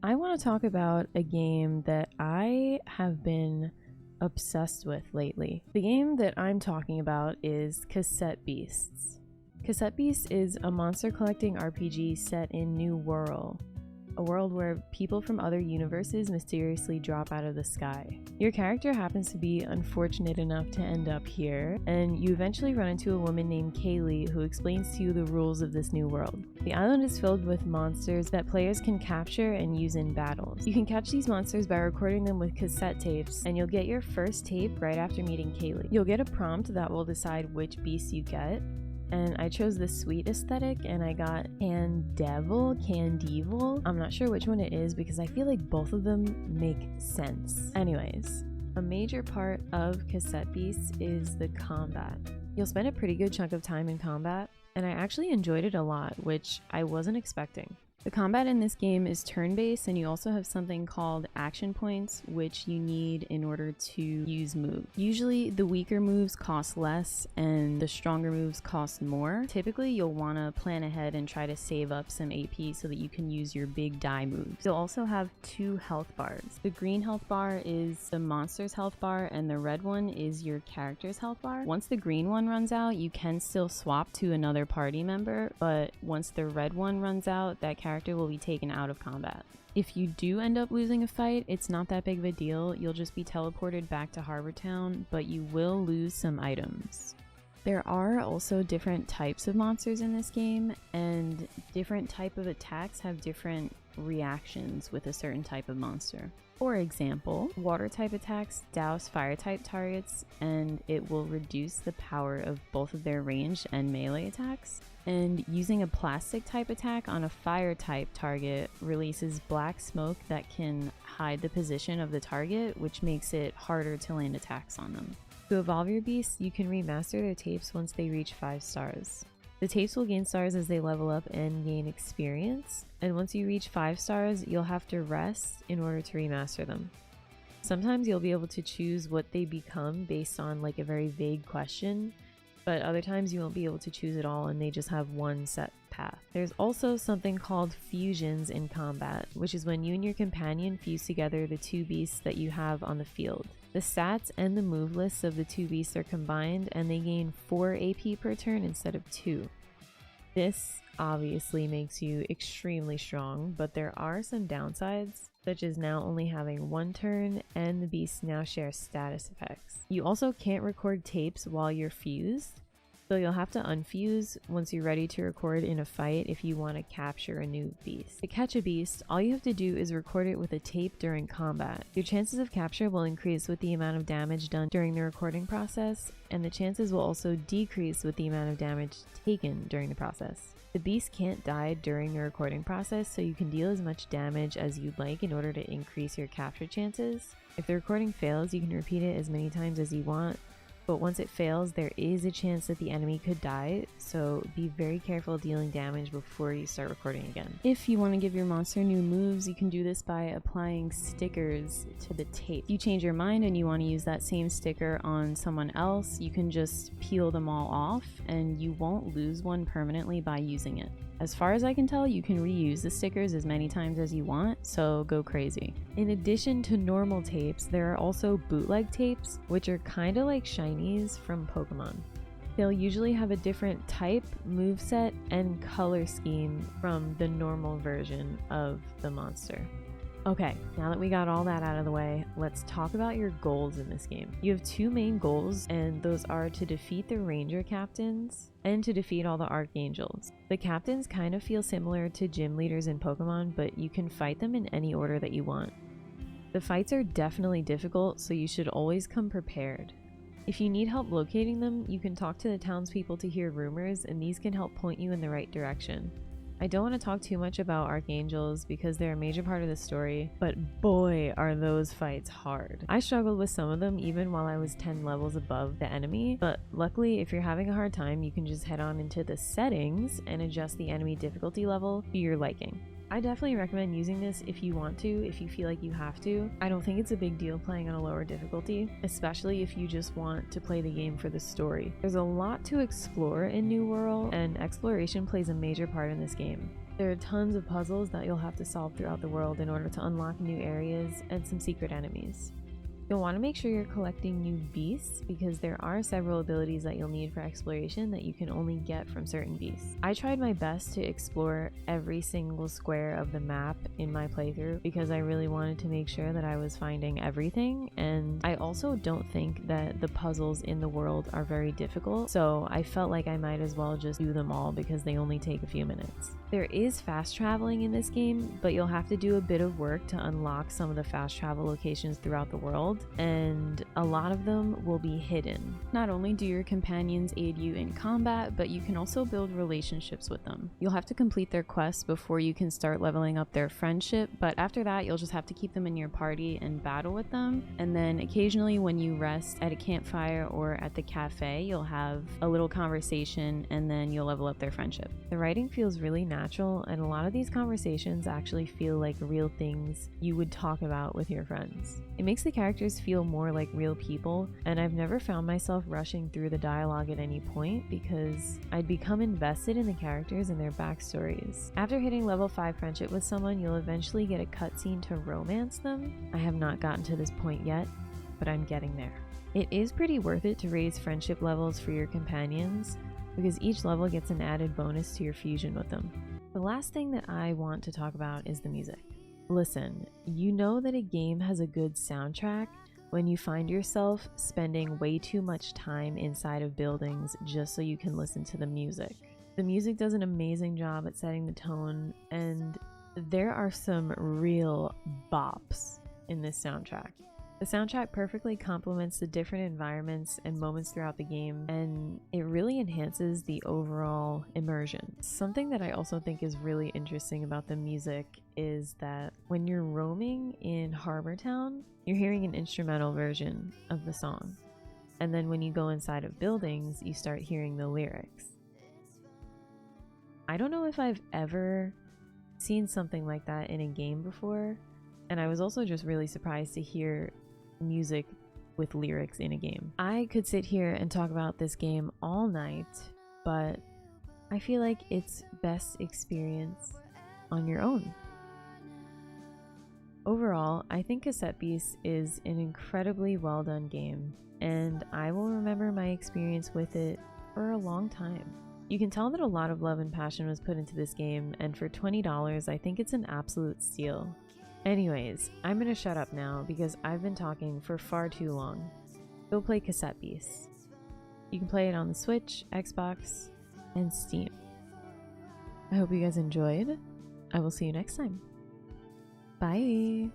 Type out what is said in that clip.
I want to talk about a game that I have been obsessed with lately. The game that I'm talking about is Cassette Beasts. Cassette Beasts is a monster collecting RPG set in New World, a world where people from other universes mysteriously drop out of the sky. Your character happens to be unfortunate enough to end up here, and you eventually run into a woman named Kaylee who explains to you the rules of this new world. The island is filled with monsters that players can capture and use in battles. You can catch these monsters by recording them with cassette tapes, and you'll get your first tape right after meeting Kaylee. You'll get a prompt that will decide which beast you get, and I chose the sweet aesthetic and I got Candeval. I'm not sure which one it is because I feel like both of them make sense. Anyways, a major part of Cassette Beasts is the combat. You'll spend a pretty good chunk of time in combat, and I actually enjoyed it a lot, which I wasn't expecting. The combat in this game is turn-based, and you also have something called action points, which you need in order to use moves. Usually the weaker moves cost less and the stronger moves cost more. Typically you'll want to plan ahead and try to save up some AP so that you can use your big die moves. You'll also have 2 health bars. The green health bar is the monster's health bar and the red one is your character's health bar. Once the green one runs out, you can still swap to another party member, but once the red one runs out, that character will be taken out of combat. If you do end up losing a fight, it's not that big of a deal. You'll just be teleported back to Harbor Town, but you will lose some items. There are also different types of monsters in this game, and different type of attacks have different reactions with a certain type of monster. For example, water type attacks douse fire type targets, and it will reduce the power of both of their ranged and melee attacks. And using a plastic type attack on a fire type target releases black smoke that can hide the position of the target, which makes it harder to land attacks on them. To evolve your beasts, you can remaster their tapes once they reach 5 stars. The tapes will gain stars as they level up and gain experience, and once you reach 5 stars, you'll have to rest in order to remaster them. Sometimes you'll be able to choose what they become based on like a very vague question, but other times you won't be able to choose it all and they just have one set path. There's also something called fusions in combat, which is when you and your companion fuse together the 2 beasts that you have on the field. The stats and the move lists of the 2 beasts are combined and they gain 4 AP per turn instead of 2. This obviously makes you extremely strong, but there are some downsides, such as now only having 1 turn and the beasts now share status effects. You also can't record tapes while you're fused, so you'll have to unfuse once you're ready to record in a fight if you want to capture a new beast. To catch a beast, all you have to do is record it with a tape during combat. Your chances of capture will increase with the amount of damage done during the recording process, and the chances will also decrease with the amount of damage taken during the process. The beast can't die during the recording process, so you can deal as much damage as you'd like in order to increase your capture chances. If the recording fails, you can repeat it as many times as you want, but once it fails, there is a chance that the enemy could die, so be very careful dealing damage before you start recording again. If you want to give your monster new moves, you can do this by applying stickers to the tape. If you change your mind and you want to use that same sticker on someone else, you can just peel them all off and you won't lose one permanently by using it. As far as I can tell, you can reuse the stickers as many times as you want, so go crazy. In addition to normal tapes, there are also bootleg tapes, which are kinda like shinies from Pokemon. They'll usually have a different type, moveset, and color scheme from the normal version of the monster. Okay, now that we got all that out of the way, let's talk about your goals in this game. You have 2 main goals, and those are to defeat the ranger captains and to defeat all the archangels. The captains kind of feel similar to gym leaders in Pokemon, but you can fight them in any order that you want. The fights are definitely difficult, so you should always come prepared. If you need help locating them, you can talk to the townspeople to hear rumors, and these can help point you in the right direction. I don't want to talk too much about archangels because they're a major part of the story, but boy are those fights hard. I struggled with some of them even while I was 10 levels above the enemy, but luckily if you're having a hard time, you can just head on into the settings and adjust the enemy difficulty level to your liking. I definitely recommend using this if you want to, if you feel like you have to. I don't think it's a big deal playing on a lower difficulty, especially if you just want to play the game for the story. There's a lot to explore in New World, and exploration plays a major part in this game. There are tons of puzzles that you'll have to solve throughout the world in order to unlock new areas and some secret enemies. You'll want to make sure you're collecting new beasts because there are several abilities that you'll need for exploration that you can only get from certain beasts. I tried my best to explore every single square of the map in my playthrough because I really wanted to make sure that I was finding everything, and I also don't think that the puzzles in the world are very difficult, so I felt like I might as well just do them all because they only take a few minutes. There is fast traveling in this game, but you'll have to do a bit of work to unlock some of the fast travel locations throughout the world, and a lot of them will be hidden. Not only do your companions aid you in combat, but you can also build relationships with them. You'll have to complete their quests before you can start leveling up their friendship, but after that you'll just have to keep them in your party and battle with them, and then occasionally when you rest at a campfire or at the cafe, you'll have a little conversation and then you'll level up their friendship. The writing feels really natural, and a lot of these conversations actually feel like real things you would talk about with your friends. It makes the characters feel more like real people, and I've never found myself rushing through the dialogue at any point because I'd become invested in the characters and their backstories. After hitting level 5 friendship with someone, you'll eventually get a cutscene to romance them. I have not gotten to this point yet, but I'm getting there. It is pretty worth it to raise friendship levels for your companions because each level gets an added bonus to your fusion with them. The last thing that I want to talk about is the music. Listen, you know that a game has a good soundtrack when you find yourself spending way too much time inside of buildings just so you can listen to the music. The music does an amazing job at setting the tone, and there are some real bops in this soundtrack. The soundtrack perfectly complements the different environments and moments throughout the game, and it really enhances the overall immersion. Something that I also think is really interesting about the music is that when you're roaming in Harbor Town, you're hearing an instrumental version of the song. And then when you go inside of buildings, you start hearing the lyrics. I don't know if I've ever seen something like that in a game before, and I was also just really surprised to hear music with lyrics in a game. I could sit here and talk about this game all night, but I feel like it's best experience on your own. Overall, I think Cassette Beasts is an incredibly well done game, and I will remember my experience with it for a long time. You can tell that a lot of love and passion was put into this game, and for $20, I think it's an absolute steal. Anyways, I'm gonna shut up now because I've been talking for far too long. Go play Cassette Beasts. You can play it on the Switch, Xbox, and Steam. I hope you guys enjoyed. I will see you next time. Bye!